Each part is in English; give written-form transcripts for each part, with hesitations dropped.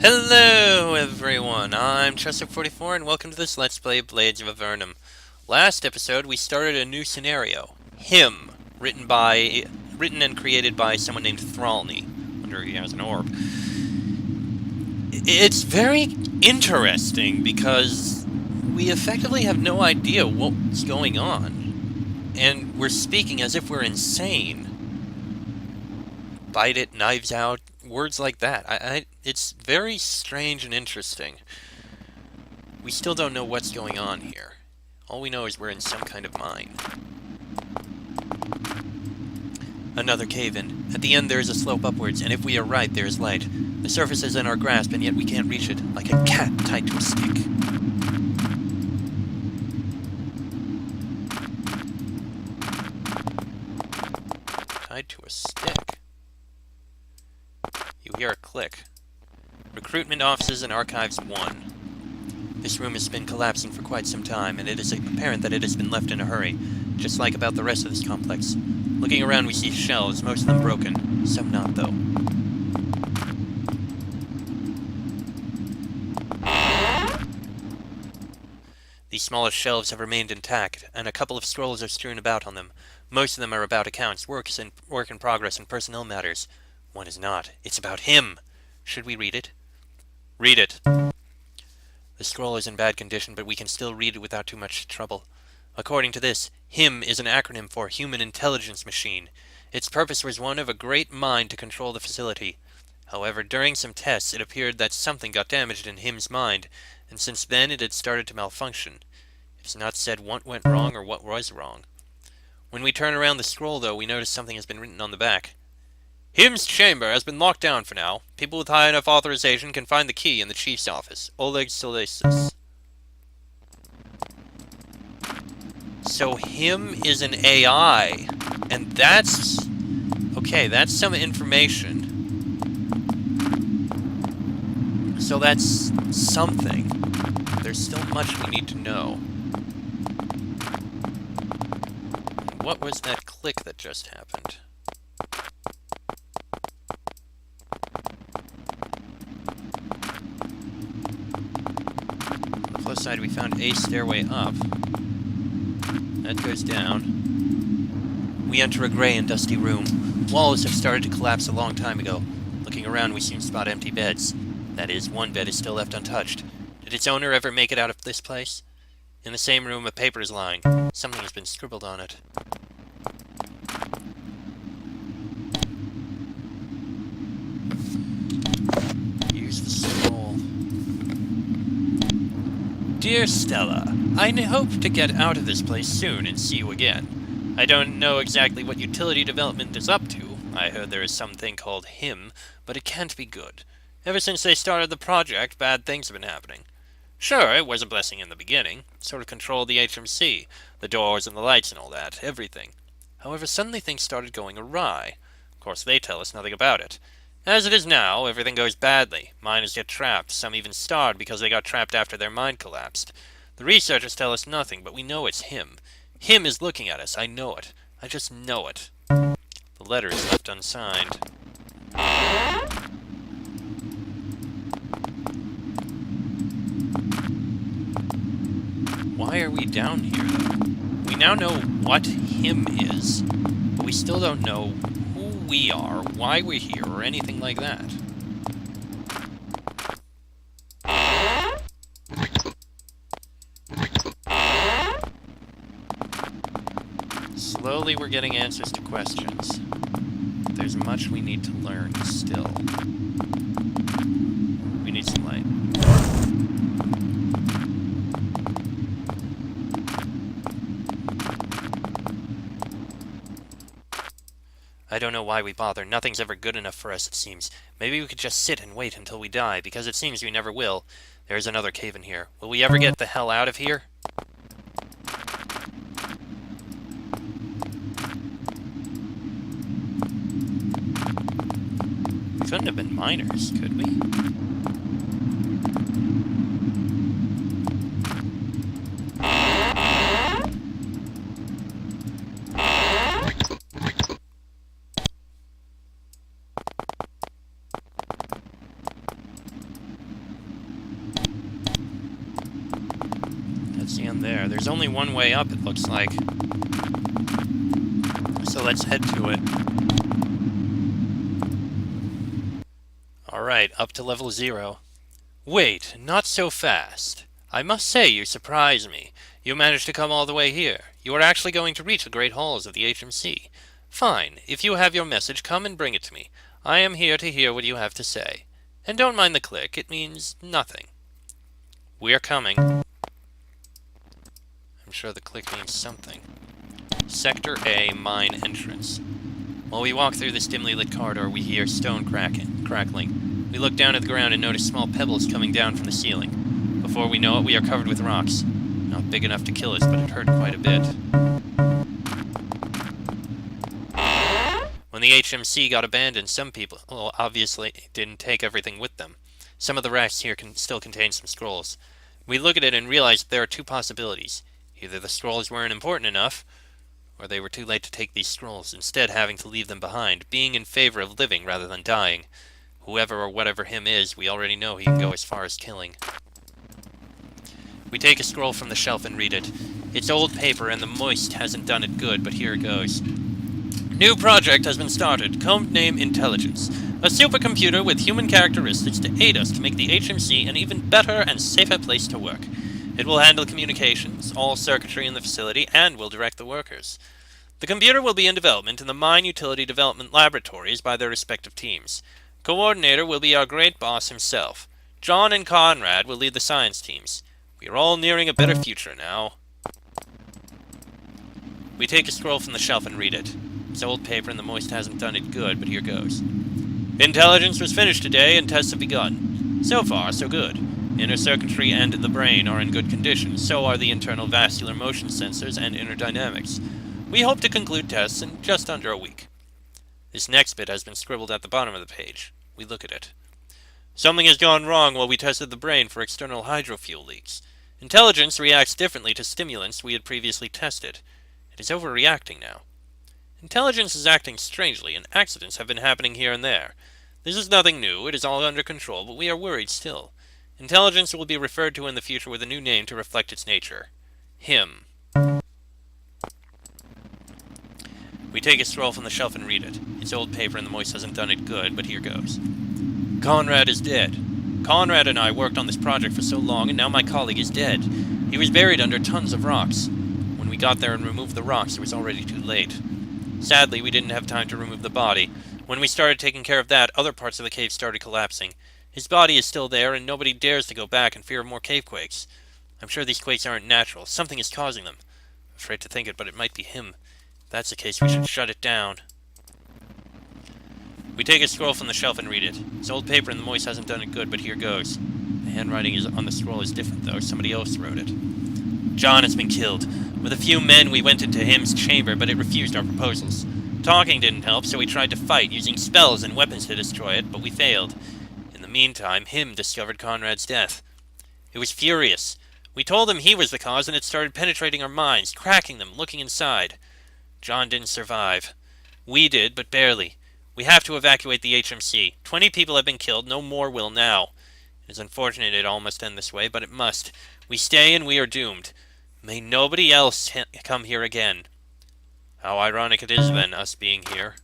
Hello everyone, I'm Chester44 and welcome to this Let's Play Blades of Avernum. Last episode we started a new scenario, Him, written and created by someone named Thralny, under he has an orb. It's very interesting because we effectively have no idea what's going on, and we're speaking as if we're insane. Bite it, knives out, words like that. It's very strange and interesting. We still don't know what's going on here. All we know is we're in some kind of mine. Another cave-in. At the end there is a slope upwards, and if we are right, there is light. The surface is in our grasp, and yet we can't reach it, like a cat tied to a stick. Tied to a stick? You hear a click. Recruitment Offices and Archives 1. This room has been collapsing for quite some time, and it is apparent that it has been left in a hurry, just like about the rest of this complex. Looking around we see shelves, most of them broken, some not though. These smallest shelves have remained intact, and a couple of scrolls are strewn about on them. Most of them are about accounts, work in progress, and personnel matters. One is not. It's about him! Should we read it? Read it. The scroll is in bad condition, but we can still read it without too much trouble. According to this, HIM is an acronym for Human Intelligence Machine. Its purpose was one of a great mind to control the facility. However, during some tests, it appeared that something got damaged in HIM's mind, and since then it had started to malfunction. It's not said what went wrong or what was wrong. When we turn around the scroll, though, we notice something has been written on the back. HIM's chamber has been locked down for now. People with high enough authorization can find the key in the chief's office. Oleg Silesis. So HIM is an AI. And that's... okay, that's some information. So that's something. There's still much we need to know. What was that click that just happened? On the plus side, we found a stairway up. That goes down. We enter a gray and dusty room. Walls have started to collapse a long time ago. Looking around, we soon spot empty beds. That is, one bed is still left untouched. Did its owner ever make it out of this place? In the same room, a paper is lying. Something has been scribbled on it. Here's the scroll. Dear Stella, I hope to get out of this place soon and see you again. I don't know exactly what utility development is up to. I heard there is something called HIM, but it can't be good. Ever since they started the project, bad things have been happening. Sure, it was a blessing in the beginning. Sort of controlled the HMC, the doors and the lights and all that, everything. However, suddenly things started going awry. Of course, they tell us nothing about it. As it is now, everything goes badly. Miners get trapped, some even starved because they got trapped after their mine collapsed. The researchers tell us nothing, but we know it's HIM. HIM is looking at us, I know it. I just know it. The letter is left unsigned. Why are we down here, though? We now know what HIM is, but we still don't know who we are, why we're here, or anything like that. Slowly we're getting answers to questions. There's much we need to learn still. We need some light. I don't know why we bother. Nothing's ever good enough for us, it seems. Maybe we could just sit and wait until we die, because it seems we never will. There's another cave in here. Will we ever get the hell out of here? We couldn't have been miners, could we? stand there. There's only one way up, it looks like. So let's head to it. Alright, up to level 0. Wait, not so fast. I must say you surprise me. You managed to come all the way here. You are actually going to reach the great halls of the HMC. Fine. If you have your message, come and bring it to me. I am here to hear what you have to say. And don't mind the click. It means nothing. We're coming. I'm sure the click means something. Sector A, mine entrance. While we walk through this dimly lit corridor, we hear stone crackling. We look down at the ground and notice small pebbles coming down from the ceiling. Before we know it, we are covered with rocks. Not big enough to kill us, but it hurt quite a bit. When the HMC got abandoned, some people obviously didn't take everything with them. Some of the racks here still contain some scrolls. We look at it and realize that there are two possibilities. Either the scrolls weren't important enough, or they were too late to take these scrolls, instead having to leave them behind, being in favor of living rather than dying. Whoever or whatever him is, we already know he can go as far as killing. We take a scroll from the shelf and read it. It's old paper and the moist hasn't done it good, but here it goes. New project has been started, codename Intelligence. A supercomputer with human characteristics to aid us to make the HMC an even better and safer place to work. It will handle communications, all circuitry in the facility, and will direct the workers. The computer will be in development in the Mine Utility Development Laboratories by their respective teams. Coordinator will be our great boss himself. John and Conrad will lead the science teams. We are all nearing a better future now. We take a scroll from the shelf and read it. It's old paper and the moist hasn't done it good, but here goes. Intelligence was finished today and tests have begun. So far, so good. Inner circuitry and the brain are in good condition, so are the internal vascular motion sensors and inner dynamics. We hope to conclude tests in just under a week. This next bit has been scribbled at the bottom of the page. We look at it. Something has gone wrong while we tested the brain for external hydrofuel leaks. Intelligence reacts differently to stimulants we had previously tested. It is overreacting now. Intelligence is acting strangely, and accidents have been happening here and there. This is nothing new, it is all under control, but we are worried still. Intelligence will be referred to in the future with a new name to reflect its nature. Him. We take a scroll from the shelf and read it. It's old paper and the moist hasn't done it good, but here goes. Conrad is dead. Conrad and I worked on this project for so long, and now my colleague is dead. He was buried under tons of rocks. When we got there and removed the rocks, it was already too late. Sadly, we didn't have time to remove the body. When we started taking care of that, other parts of the cave started collapsing. His body is still there, and nobody dares to go back in fear of more cave quakes. I'm sure these quakes aren't natural. Something is causing them. I'm afraid to think it, but it might be him. If that's the case, we should shut it down. We take a scroll from the shelf and read it. It's old paper and the moist hasn't done it good, but here goes. The handwriting on the scroll is different, though. Somebody else wrote it. John has been killed. With a few men, we went into him's chamber, but it refused our proposals. Talking didn't help, so we tried to fight, using spells and weapons to destroy it, but we failed. In the meantime, him discovered Conrad's death. It was furious. We told him he was the cause, and it started penetrating our minds, cracking them, looking inside. John didn't survive. We did, but barely. We have to evacuate the HMC. 20 people have been killed, no more will now. It is unfortunate it all must end this way, but it must. We stay and we are doomed. May nobody else come here again. How ironic it is, then, us being here.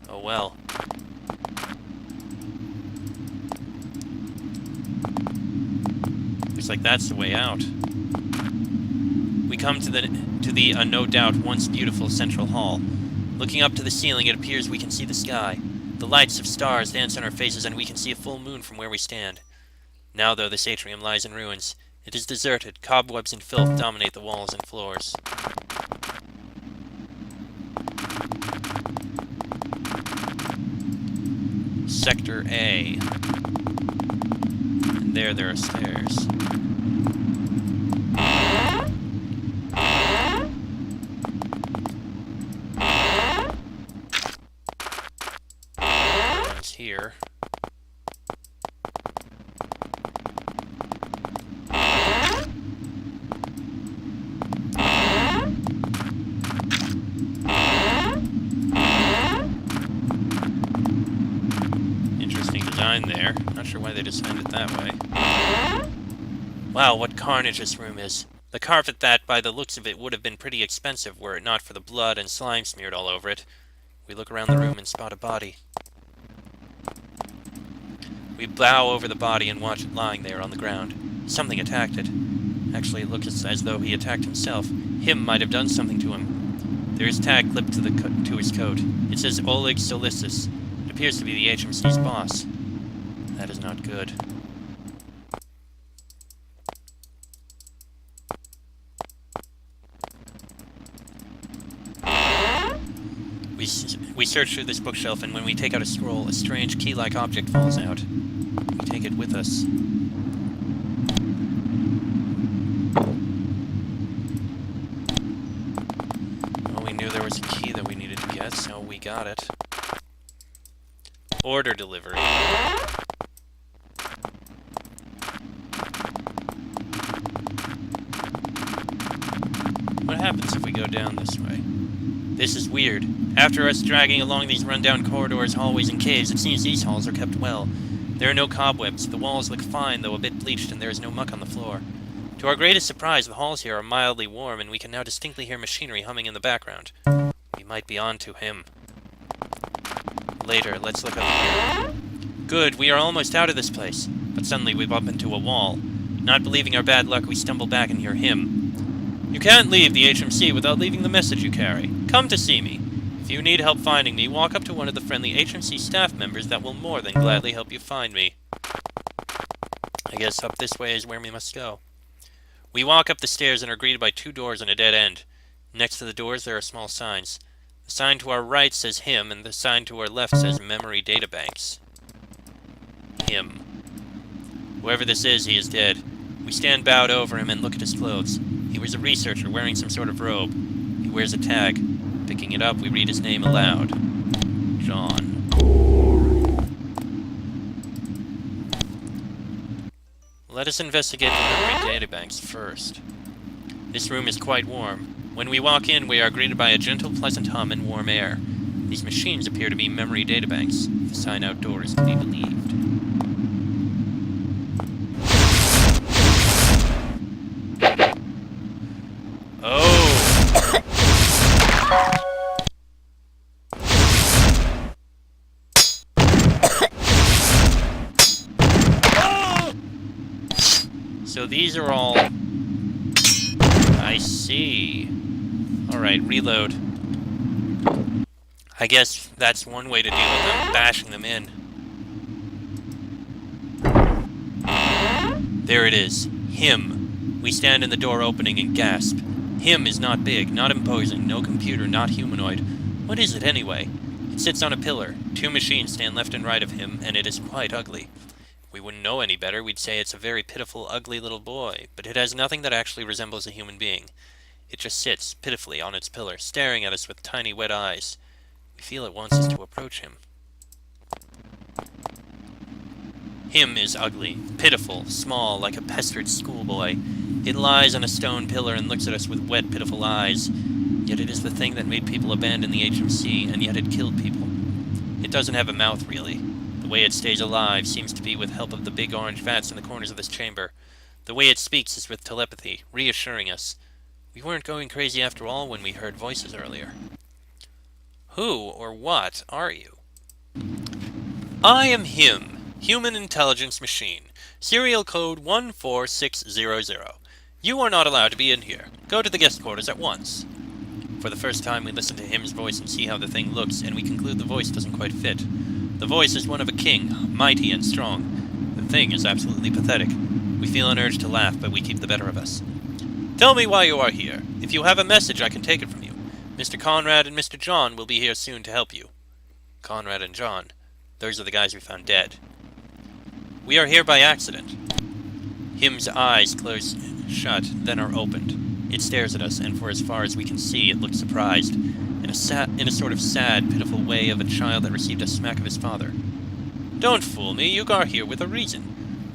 Oh well. Looks like that's the way out. We come to the no doubt once beautiful central hall. Looking up to the ceiling, it appears we can see the sky. The lights of stars dance on our faces, and we can see a full moon from where we stand. Now, though, this atrium lies in ruins. It is deserted. Cobwebs and filth dominate the walls and floors. Sector A. And there are stairs. One's here. There. Not sure why they designed it that way. Wow, what carnage this room is. The carpet that, by the looks of it, would have been pretty expensive were it not for the blood and slime smeared all over it. We look around the room and spot a body. We bow over the body and watch it lying there on the ground. Something attacked it. Actually, it looks as though he attacked himself. Him might have done something to him. There is a tag clipped to his coat. It says Oleg Solissus. It appears to be the HMC's boss. That is not good. We search through this bookshelf, and when we take out a scroll, a strange key-like object falls out. We take it with us. Well, we knew there was a key that we needed to get, so we got it. Order delivery. What happens if we go down this way? This is weird. After us dragging along these run-down corridors, hallways, and caves, it seems these halls are kept well. There are no cobwebs, the walls look fine, though a bit bleached, and there is no muck on the floor. To our greatest surprise, the halls here are mildly warm, and we can now distinctly hear machinery humming in the background. We might be on to him. Later, let's look up here. Good, we are almost out of this place. But suddenly we bump into a wall. Not believing our bad luck, we stumble back and hear him. You can't leave the HMC without leaving the message you carry. Come to see me. If you need help finding me, walk up to one of the friendly HMC staff members that will more than gladly help you find me. I guess up this way is where we must go. We walk up the stairs and are greeted by two doors and a dead end. Next to the doors there are small signs. The sign to our right says him, and the sign to our left says memory databanks. Him. Whoever this is, he is dead. We stand bowed over him and look at his clothes. He was a researcher wearing some sort of robe. He wears a tag. Picking it up, we read his name aloud. John. Let us investigate the memory databanks first. This room is quite warm. When we walk in, we are greeted by a gentle, pleasant hum and warm air. These machines appear to be memory databanks. The sign outdoors is to be believed. So these are all... I see. Alright, reload. I guess that's one way to deal with them, bashing them in. There it is. Him. We stand in the door opening and gasp. Him is not big, not imposing, no computer, not humanoid. What is it anyway? It sits on a pillar. Two machines stand left and right of him, and it is quite ugly. We wouldn't know any better, we'd say it's a very pitiful, ugly little boy, but it has nothing that actually resembles a human being. It just sits, pitifully, on its pillar, staring at us with tiny, wet eyes. We feel it wants us to approach him. Him is ugly, pitiful, small, like a pestered schoolboy. It lies on a stone pillar and looks at us with wet, pitiful eyes. Yet it is the thing that made people abandon the HMC, and yet it killed people. It doesn't have a mouth, really. The way it stays alive seems to be with help of the big orange vats in the corners of this chamber. The way it speaks is with telepathy, reassuring us. We weren't going crazy after all when we heard voices earlier. Who or what are you? I am him, Human Intelligence Machine, serial code 14600. You are not allowed to be in here. Go to the guest quarters at once. For the first time we listen to him's voice and see how the thing looks, and we conclude the voice doesn't quite fit. The voice is one of a king, mighty and strong. The thing is absolutely pathetic. We feel an urge to laugh, but we keep the better of us. Tell me why you are here. If you have a message, I can take it from you. Mr. Conrad and Mr. John will be here soon to help you. Conrad and John. Those are the guys we found dead. We are here by accident. Him's eyes close shut, then are opened. It stares at us, and for as far as we can see, it looks surprised. In a sort of sad, pitiful way of a child that received a smack of his father. Don't fool me, you are here with a reason.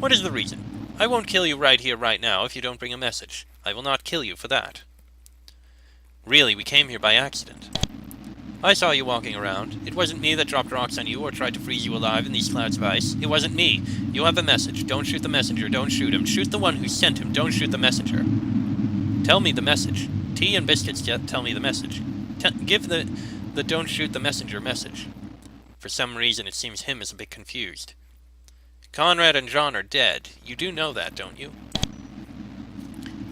What is the reason? I won't kill you right here, right now, if you don't bring a message. I will not kill you for that. Really, we came here by accident. I saw you walking around. It wasn't me that dropped rocks on you or tried to freeze you alive in these clouds of ice. It wasn't me. You have a message. Don't shoot the messenger. Don't shoot him. Shoot the one who sent him. Don't shoot the messenger. Tell me the message. Tea and biscuits tell me the message. Give the don't shoot the messenger message. For some reason, it seems him is a bit confused. Conrad and John are dead. You do know that, don't you?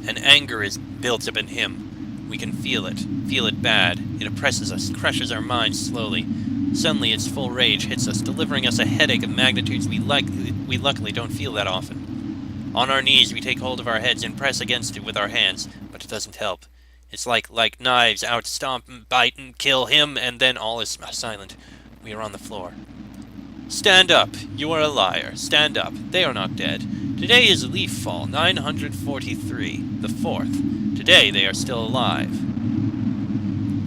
And anger is built up in him. We can feel it bad. It oppresses us, crushes our minds slowly. Suddenly, its full rage hits us, delivering us a headache of magnitudes we luckily don't feel that often. On our knees, we take hold of our heads and press against it with our hands, but it doesn't help. It's like knives out, stomp and bite and kill him, and then all is silent. We are on the floor. Stand up! You are a liar. Stand up. They are not dead. Today is leaf fall, 943, the 4th. Today they are still alive.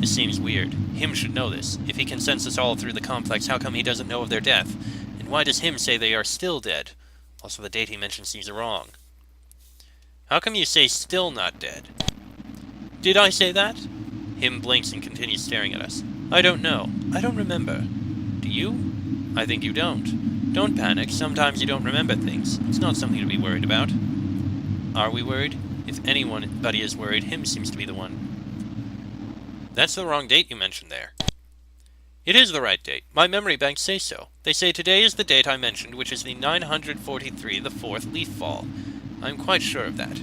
This seems weird. Him should know this. If he can sense us all through the complex, how come he doesn't know of their death? And why does him say they are still dead? Also, the date he mentioned seems wrong. How come you say still not dead? Did I say that? Him blinks and continues staring at us. I don't know. I don't remember. Do you? I think you don't. Don't panic. Sometimes you don't remember things. It's not something to be worried about. Are we worried? If anybody is worried, him seems to be the one. That's the wrong date you mentioned there. It is the right date. My memory banks say so. They say today is the date I mentioned, which is the 943, the 4th leaf fall. I'm quite sure of that.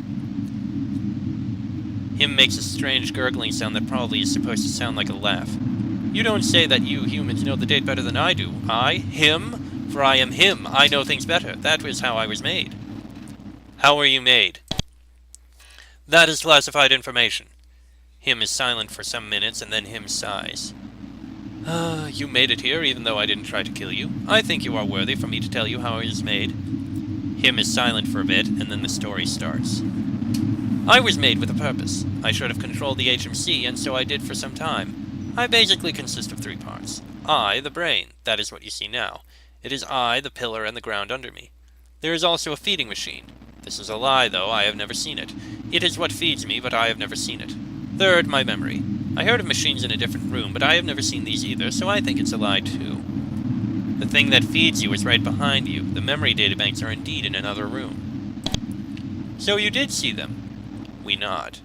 Him makes a strange gurgling sound that probably is supposed to sound like a laugh. You don't say that you humans know the date better than I do. I? Him? For I am him. I know things better. That was how I was made. How were you made? That is classified information. Him is silent for some minutes, and then him sighs. You made it here, even though I didn't try to kill you. I think you are worthy for me to tell you how it is made. Him is silent for a bit, and then the story starts. I was made with a purpose. I should have controlled the HMC, and so I did for some time. I basically consist of 3 parts. I, the brain. That is what you see now. It is I, the pillar, and the ground under me. There is also a feeding machine. This is a lie, though. I have never seen it. It is what feeds me, but I have never seen it. Third, my memory. I heard of machines in a different room, but I have never seen these either, so I think it's a lie, too. The thing that feeds you is right behind you. The memory databanks are indeed in another room. So you did see them? We nod.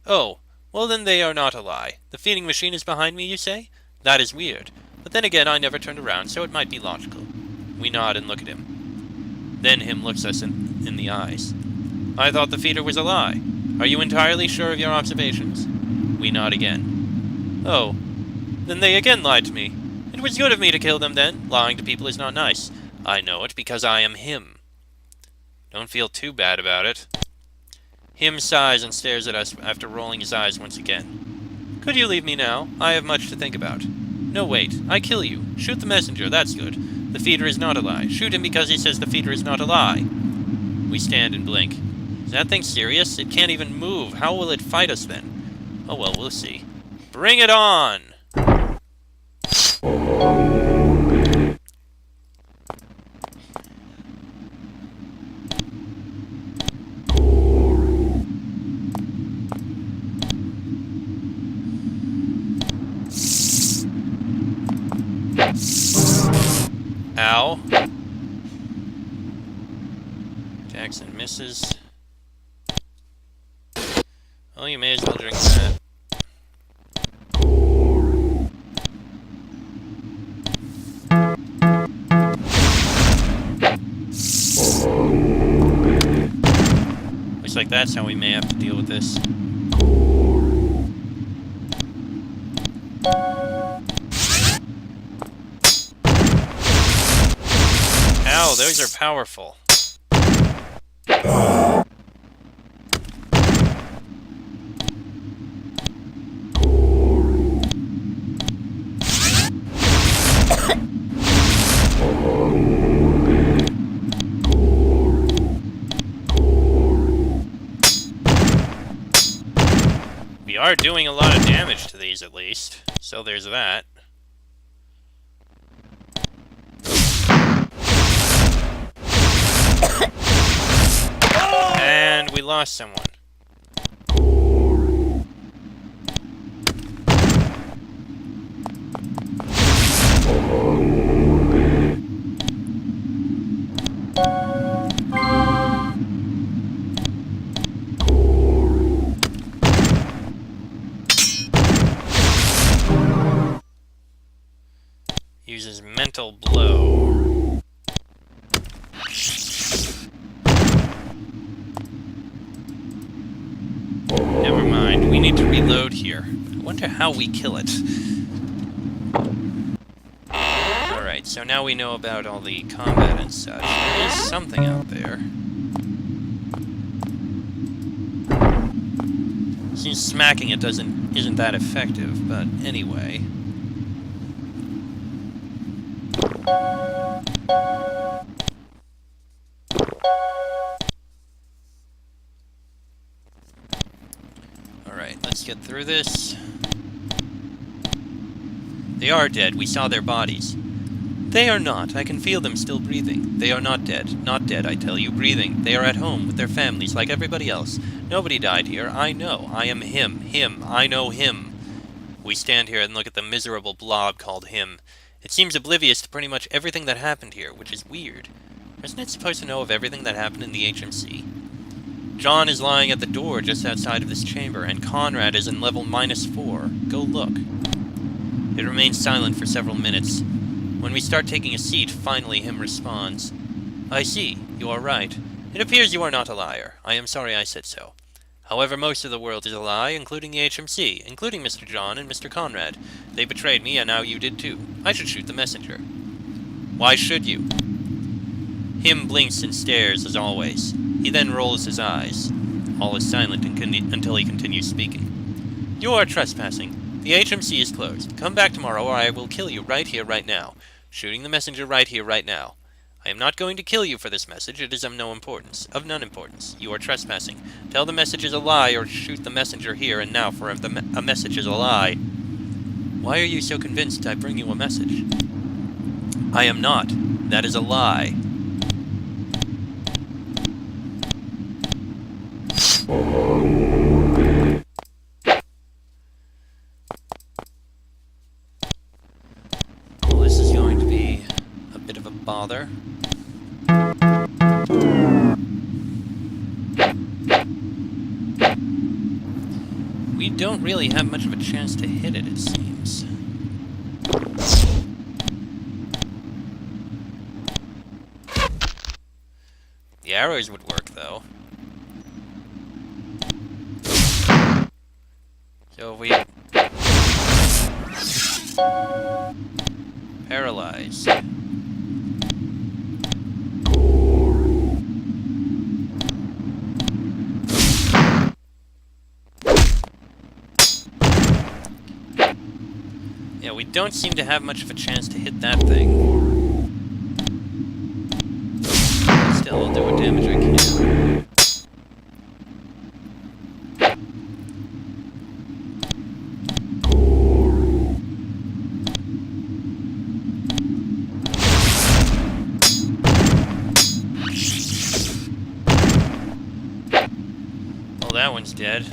Oh, well then they are not a lie. The feeding machine is behind me, you say? That is weird. But then again, I never turned around, so it might be logical. We nod and look at him. Then him looks us in the eyes. I thought the feeder was a lie. Are you entirely sure of your observations? We nod again. Oh, then they again lied to me. It was good of me to kill them then. Lying to people is not nice. I know it because I am him. Don't feel too bad about it. Him sighs and stares at us after rolling his eyes once again. Could you leave me now? I have much to think about. No, wait. I kill you. Shoot the messenger, that's good. The feeder is not a lie. Shoot him because he says the feeder is not a lie. We stand and blink. Is that thing serious? It can't even move. How will it fight us then? Oh well, we'll see. Bring it on! Ow. Jackson misses. Well, you may as well drink that. Looks like that's how we may have to deal with this. Ow, those are powerful. We are doing a lot of damage to these, at least. So there's that. And we lost someone. Mental blow. Never mind, we need to reload here. I wonder how we kill it. Alright, so now we know about all the combat and such. There is something out there. Seems smacking it isn't that effective, but anyway. Alright, let's get through this. They are dead. We saw their bodies. They are not. I can feel them still breathing. They are not dead. Not dead, I tell you. Breathing. They are at home with their families like everybody else. Nobody died here. I know. I am him. Him. I know him. We stand here and look at the miserable blob called him. It seems oblivious to pretty much everything that happened here, which is weird. Isn't it supposed to know of everything that happened in the HMC? John is lying at the door just outside of this chamber, and Conrad is in level -4. Go look. It remains silent for several minutes. When we start taking a seat, finally him responds. I see. You are right. It appears you are not a liar. I am sorry I said so. However, most of the world is a lie, including the HMC, including Mr. John and Mr. Conrad. They betrayed me, and now you did too. I should shoot the messenger. Why should you? Him blinks and stares, as always. He then rolls his eyes. All is silent until he continues speaking. You are trespassing. The HMC is closed. Come back tomorrow, or I will kill you right here, right now. Shooting the messenger right here, right now. I am not going to kill you for this message. It is of none importance. You are trespassing. Tell the message is a lie, or shoot the messenger here and now, for a message is a lie. Why are you so convinced I bring you a message? I am not. That is a lie. Well, this is going to be a bit of a bother. We don't really have much of a chance to hit it, it seems. The arrows would work, though. So if we... paralyzed. Yeah, we don't seem to have much of a chance to hit that thing. Still, we'll do what damage we can. That one's dead.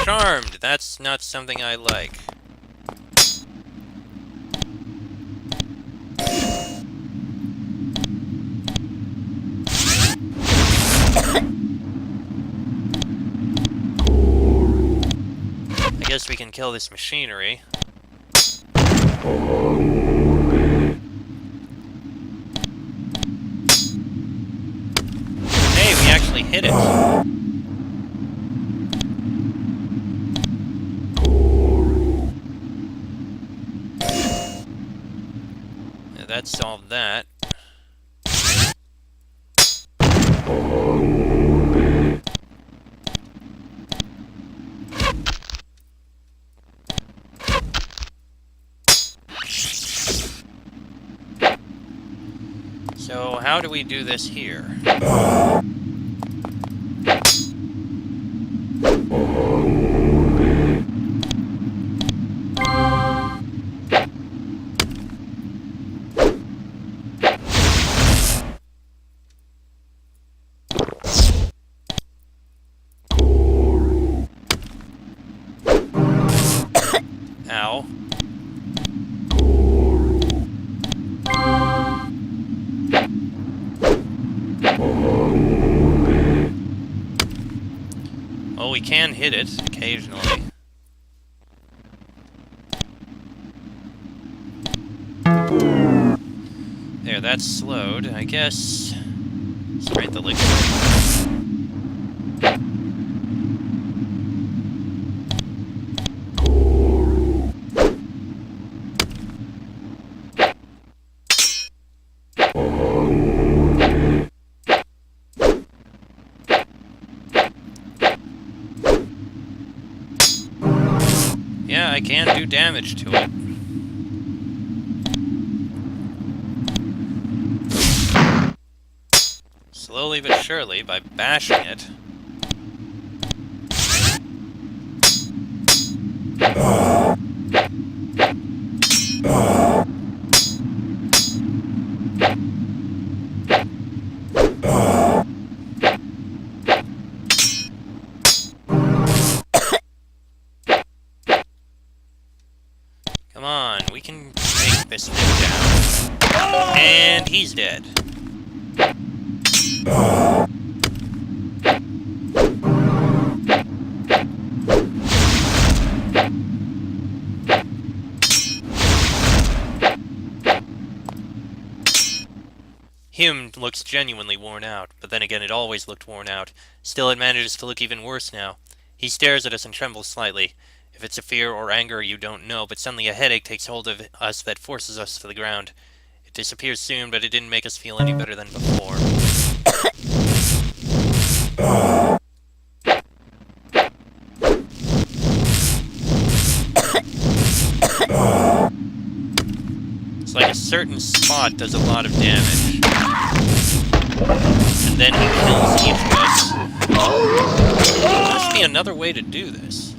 Charmed! That's not something I like. I guess we can kill this machinery. Actually hit it. Yeah, that solved that. So, how do we do this here? Ow. Well, we can hit it occasionally. that's slowed. I guess... Spray the liquid. Yeah, I can do damage to it. Slowly but surely, by bashing it. Come on, we can take this thing down. And he's dead. Hume looks genuinely worn out, but then again it always looked worn out. Still, it manages to look even worse now. He stares at us and trembles slightly. If it's a fear or anger, you don't know, but suddenly a headache takes hold of us that forces us to the ground. It disappears soon, but it didn't make us feel any better than before. It's like a certain spot does a lot of damage. And then he kills each of us. There must be another way to do this.